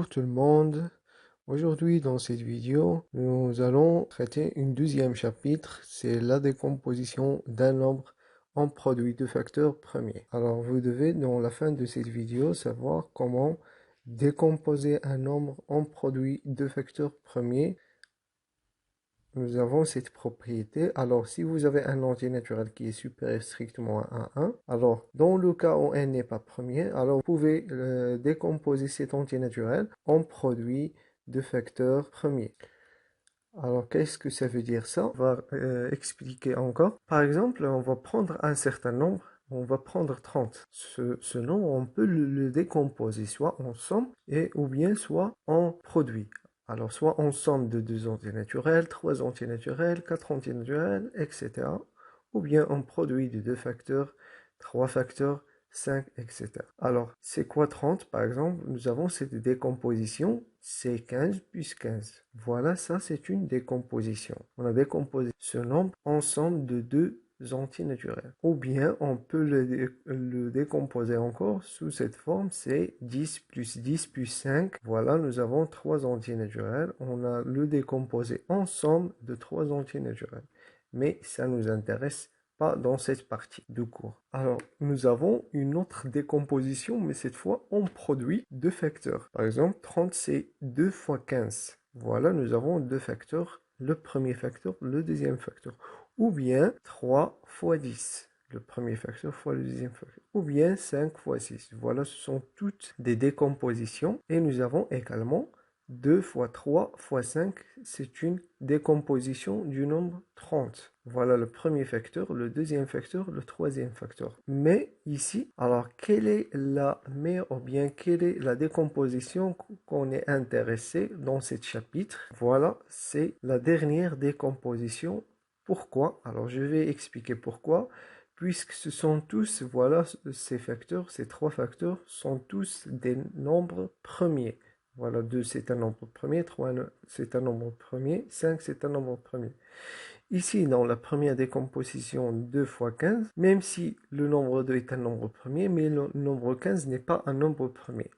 Bonjour tout le monde. Aujourd'hui, dans cette vidéo, nous allons traiter une deuxième chapitre, c'est la décomposition d'un nombre en produits de facteurs premiers. Alors, vous devez, dans la fin de cette vidéo, savoir comment décomposer un nombre en produits de facteurs premiers. Nous avons cette propriété. Alors, si vous avez un entier naturel qui est supérieur strictement à 1, alors dans le cas où n n'est pas premier, alors vous pouvez décomposer cet entier naturel en produit de facteurs premiers. Alors, qu'est-ce que ça veut dire ça? On va expliquer encore. Par exemple, on va prendre un certain nombre. On va prendre 30. Ce nombre, on peut le décomposer soit en somme ou bien soit en produit. Alors, soit en somme de deux entiers naturels, trois entiers naturels, quatre entiers naturels, etc. Ou bien en produit de deux facteurs, trois facteurs, 5, etc. Alors, c'est quoi 30? Par exemple, nous avons cette décomposition, c'est 15 plus 15. Voilà, ça c'est une décomposition. On a décomposé ce nombre en somme de deux entiers naturels. Ou bien, on peut le décomposer encore sous cette forme, c'est 10 plus 5. Voilà, nous avons trois entiers naturels. On a le décomposé en somme de trois entiers naturels. Mais ça nous intéresse pas dans cette partie du cours. Alors, nous avons une autre décomposition, mais cette fois en produit de facteurs. Par exemple, 30, c'est 2 fois 15. Voilà, nous avons deux facteurs, le premier facteur, le deuxième facteur. Ou bien 3 fois 10, le premier facteur fois le deuxième facteur. Ou bien 5 fois 6. Voilà, ce sont toutes des décompositions. Et nous avons également 2 fois 3 fois 5, c'est une décomposition du nombre 30. Voilà le premier facteur, le deuxième facteur, le troisième facteur. Mais ici, alors quelle est la meilleure ou bien quelle est la décomposition qu'on est intéressé dans ce chapitre? Voilà, c'est la dernière décomposition. Pourquoi? Alors je vais expliquer pourquoi. Puisque ce sont tous, voilà, ces facteurs, ces trois facteurs sont tous des nombres premiers. Voilà, 2 c'est un nombre premier, 3 c'est un nombre premier, 5 c'est un nombre premier. Ici, dans la première décomposition 2 fois 15, même si le nombre 2 est un nombre premier, mais le nombre 15 n'est pas un nombre premier.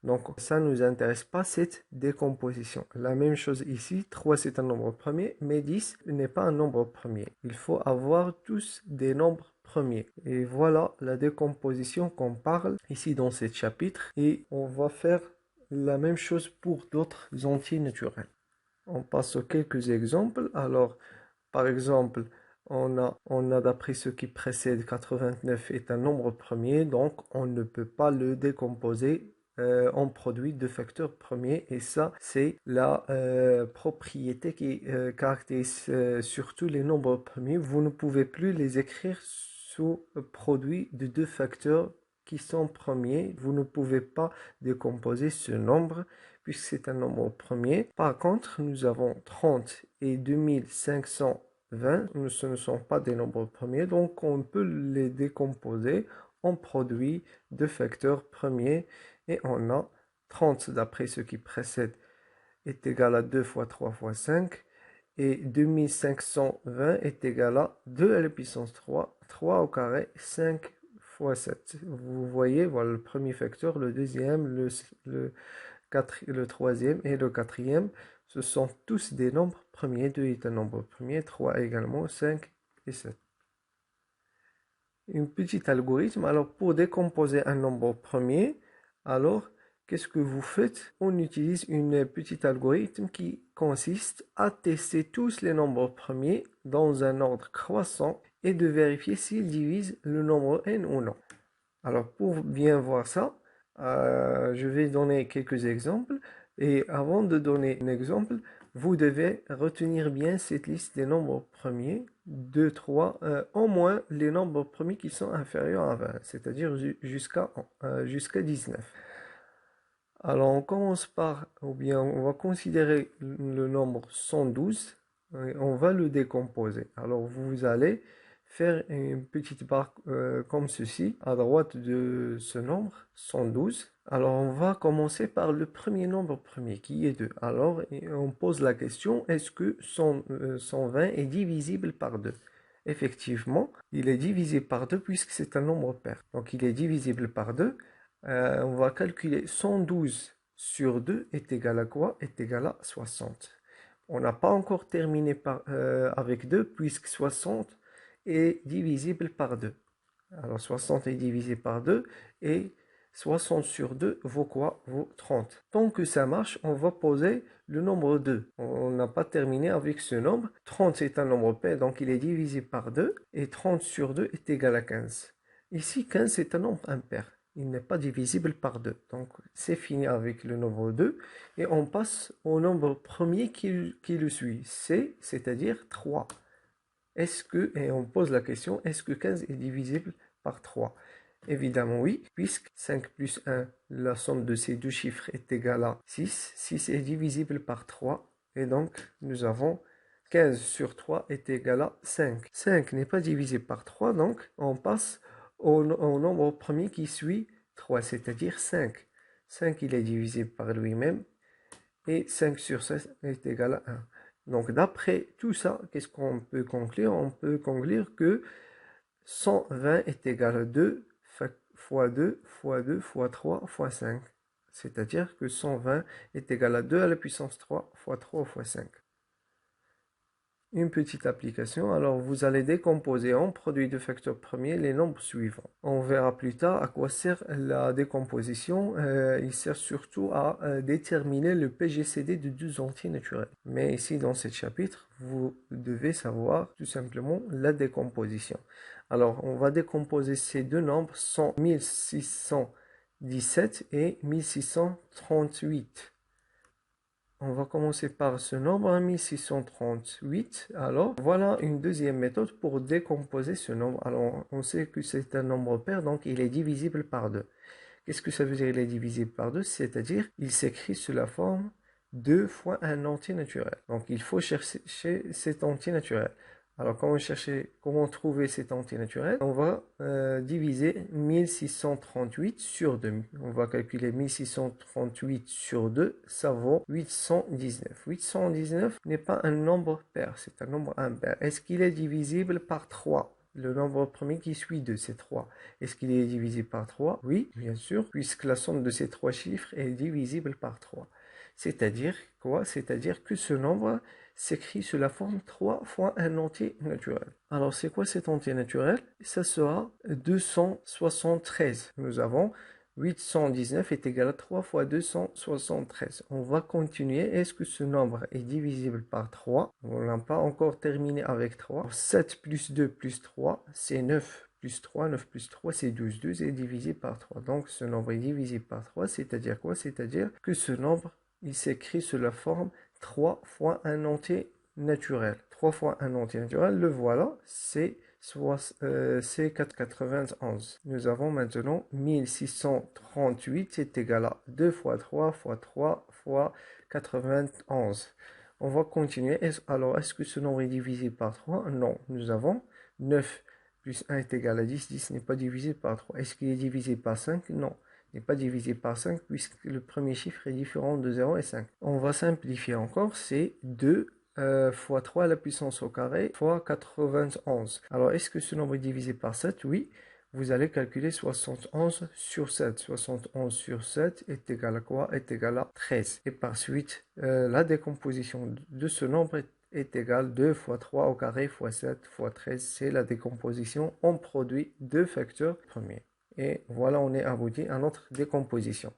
Donc ça ne nous intéresse pas cette décomposition. La même chose ici, 3 c'est un nombre premier, mais 10 n'est pas un nombre premier. Il faut avoir tous des nombres premiers. Et voilà la décomposition qu'on parle ici dans ce chapitre. Et on va faire la même chose pour d'autres entiers naturels. On passe aux quelques exemples. Alors, par exemple, on a d'après ce qui précède, 89 est un nombre premier, donc on ne peut pas le décomposer en produit de facteurs premiers. Et ça, c'est la propriété qui caractérise surtout les nombres premiers. Vous ne pouvez plus les écrire sous produit de deux facteurs qui sont premiers. Vous ne pouvez pas décomposer ce nombre puisque c'est un nombre premier. Par contre, nous avons 30 et 2520, ce ne sont pas des nombres premiers, donc on peut les décomposer en produits de facteurs premiers. Et on a 30 d'après ce qui précède est égal à 2 fois 3 fois 5. Et 2520 est égal à 2 à la puissance 3, 3 au carré, 5 fois 7. Vous voyez, voilà le premier facteur, le deuxième, le troisième et le quatrième, ce sont tous des nombres premiers. 2 est un nombre premier, 3 également, 5 et 7. Un petit algorithme. Alors, pour décomposer un nombre premier, alors, qu'est-ce que vous faites? On utilise un petit algorithme qui consiste à tester tous les nombres premiers dans un ordre croissant et de vérifier s'ils divisent le nombre n ou non. Alors, pour bien voir ça, je vais donner quelques exemples. Et avant de donner un exemple, vous devez retenir bien cette liste des nombres premiers, 2, 3, au moins les nombres premiers qui sont inférieurs à 20, c'est-à-dire jusqu'à 19. Alors, on commence par, ou bien on va considérer le nombre 112, et on va le décomposer. Alors, vous allez faire une petite barre comme ceci, à droite de ce nombre, 112. Alors, on va commencer par le premier nombre premier, qui est 2. Alors, on pose la question, est-ce que 120 est divisible par 2? Effectivement, il est divisible par 2 puisque c'est un nombre pair. Donc, il est divisible par 2. On va calculer 112 sur 2 est égal à quoi? Est égal à 60. On n'a pas encore terminé avec 2 puisque 60 est divisible par 2. Alors 60 est divisé par 2 et 60 sur 2 vaut quoi? Vaut 30. Tant que ça marche, on va poser le nombre 2. On n'a pas terminé avec ce nombre. 30 c'est un nombre pair, donc il est divisé par 2 et 30 sur 2 est égal à 15. Ici, 15 c'est un nombre impair. Il n'est pas divisible par 2. Donc c'est fini avec le nombre 2 et on passe au nombre premier qui le suit. C'est-à-dire 3. Et on pose la question, est-ce que 15 est divisible par 3? Évidemment oui, puisque 5 plus 1, la somme de ces deux chiffres est égale à 6. 6 est divisible par 3, et donc nous avons 15 sur 3 est égal à 5. 5 n'est pas divisé par 3, donc on passe au nombre premier qui suit 3, c'est-à-dire 5. 5, il est divisé par lui-même, et 5 sur 16 est égal à 1. Donc d'après tout ça, qu'est-ce qu'on peut conclure? On peut conclure que 120 est égal à 2 fois 2 fois 2 fois 3 fois 5. C'est-à-dire que 120 est égal à 2 à la puissance 3 fois 3 fois 5. Une petite application, alors vous allez décomposer en produit de facteur premier les nombres suivants. On verra plus tard à quoi sert la décomposition. Il sert surtout à déterminer le PGCD de deux entiers naturels. Mais ici dans ce chapitre, vous devez savoir tout simplement la décomposition. Alors on va décomposer ces deux nombres, sont 1617 et 1638. On va commencer par ce nombre, 1638. Alors, voilà une deuxième méthode pour décomposer ce nombre. Alors, on sait que c'est un nombre pair, donc il est divisible par 2. Qu'est-ce que ça veut dire il est divisible par 2? C'est-à-dire, il s'écrit sous la forme 2 fois un entier naturel. Donc, il faut chercher cet entier naturel. Alors, comment trouver cet entier naturel? On va diviser 1638 sur 2. On va calculer 1638 sur 2, ça vaut 819. 819 n'est pas un nombre pair, c'est un nombre impair. Est-ce qu'il est divisible par 3? Le nombre premier qui suit 2, c'est 3. Est-ce qu'il est divisé par 3? Oui, bien sûr, puisque la somme de ces trois chiffres est divisible par 3. C'est-à-dire quoi? C'est-à-dire que ce nombre s'écrit sous la forme 3 fois un entier naturel. Alors, c'est quoi cet entier naturel? Ça sera 273. Nous avons 819 est égal à 3 fois 273. On va continuer. Est-ce que ce nombre est divisible par 3? On n'a pas encore terminé avec 3. 7 plus 2 plus 3, c'est 9 plus 3. 9 plus 3, c'est 12. 12 est divisé par 3. Donc, ce nombre est divisé par 3. C'est-à-dire quoi? C'est-à-dire que ce nombre, il s'écrit sous la forme 3 fois un entier naturel. 3 fois un entier naturel, le voilà, c'est 491. Nous avons maintenant 1638 est égal à 2 fois 3 fois 3 fois 91. On va continuer. Alors, est-ce que ce nombre est divisé par 3? Non. Nous avons 9 plus 1 est égal à 10. 10 n'est pas divisé par 3. Est-ce qu'il est divisé par 5? Non. N'est pas divisé par 5 puisque le premier chiffre est différent de 0 et 5. On va simplifier encore, c'est 2 fois 3 à la puissance au carré fois 91. Alors, est-ce que ce nombre est divisé par 7? Oui. Vous allez calculer 71 sur 7. 71 sur 7 est égal à quoi? Est égal à 13. Et par suite, la décomposition de ce nombre est égale 2 fois 3 au carré fois 7 fois 13. C'est la décomposition en produit de facteurs premiers. Et voilà, on est abouti à notre décomposition.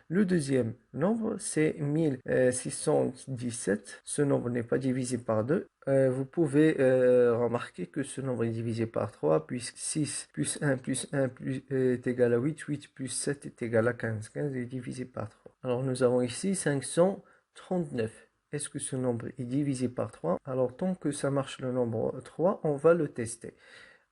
Le deuxième nombre, c'est 1617. Ce nombre n'est pas divisé par 2. Vous pouvez remarquer que ce nombre est divisé par 3, puisque 6 plus 1 plus 1 est égal à 8. 8 plus 7 est égal à 15. 15 est divisé par 3. Alors, nous avons ici 539. Est-ce que ce nombre est divisé par 3? Alors, tant que ça marche le nombre 3, on va le tester.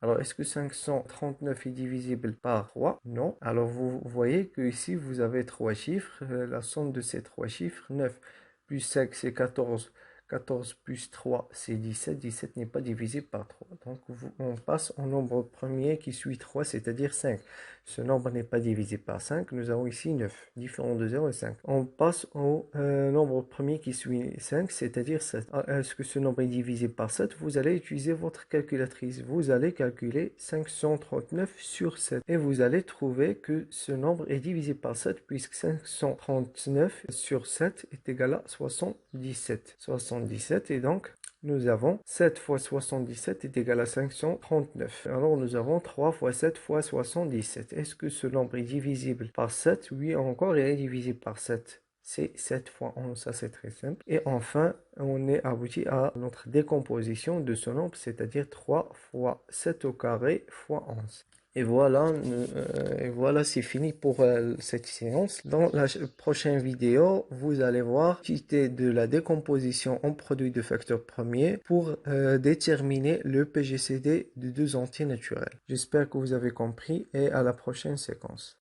Alors, est-ce que 539 est divisible par 3? Non. Alors, vous voyez que ici, vous avez trois chiffres. La somme de ces trois chiffres, 9 plus 5, c'est 14. 14 plus 3, c'est 17. 17 n'est pas divisé par 3. Donc, on passe au nombre premier qui suit 3, c'est-à-dire 5. Ce nombre n'est pas divisé par 5. Nous avons ici 9, différent de 0 et 5. On passe au nombre premier qui suit 5, c'est-à-dire 7. Est-ce que ce nombre est divisé par 7? Vous allez utiliser votre calculatrice. Vous allez calculer 539 sur 7. Et vous allez trouver que ce nombre est divisé par 7, puisque 539 sur 7 est égal à 77. 77, et donc nous avons 7 fois 77 est égal à 539. Alors nous avons 3 fois 7 fois 77. Est-ce que ce nombre est divisible par 7? Oui, encore, il est divisible par 7. C'est 7 fois 11, ça c'est très simple. Et enfin, on est abouti à notre décomposition de ce nombre, c'est-à-dire 3 fois 7 au carré fois 11. Et voilà, c'est fini pour cette séance. Dans la prochaine vidéo, vous allez voir l'utilité de la décomposition en produit de facteurs premiers pour déterminer le PGCD de deux entiers naturels. J'espère que vous avez compris et à la prochaine séquence.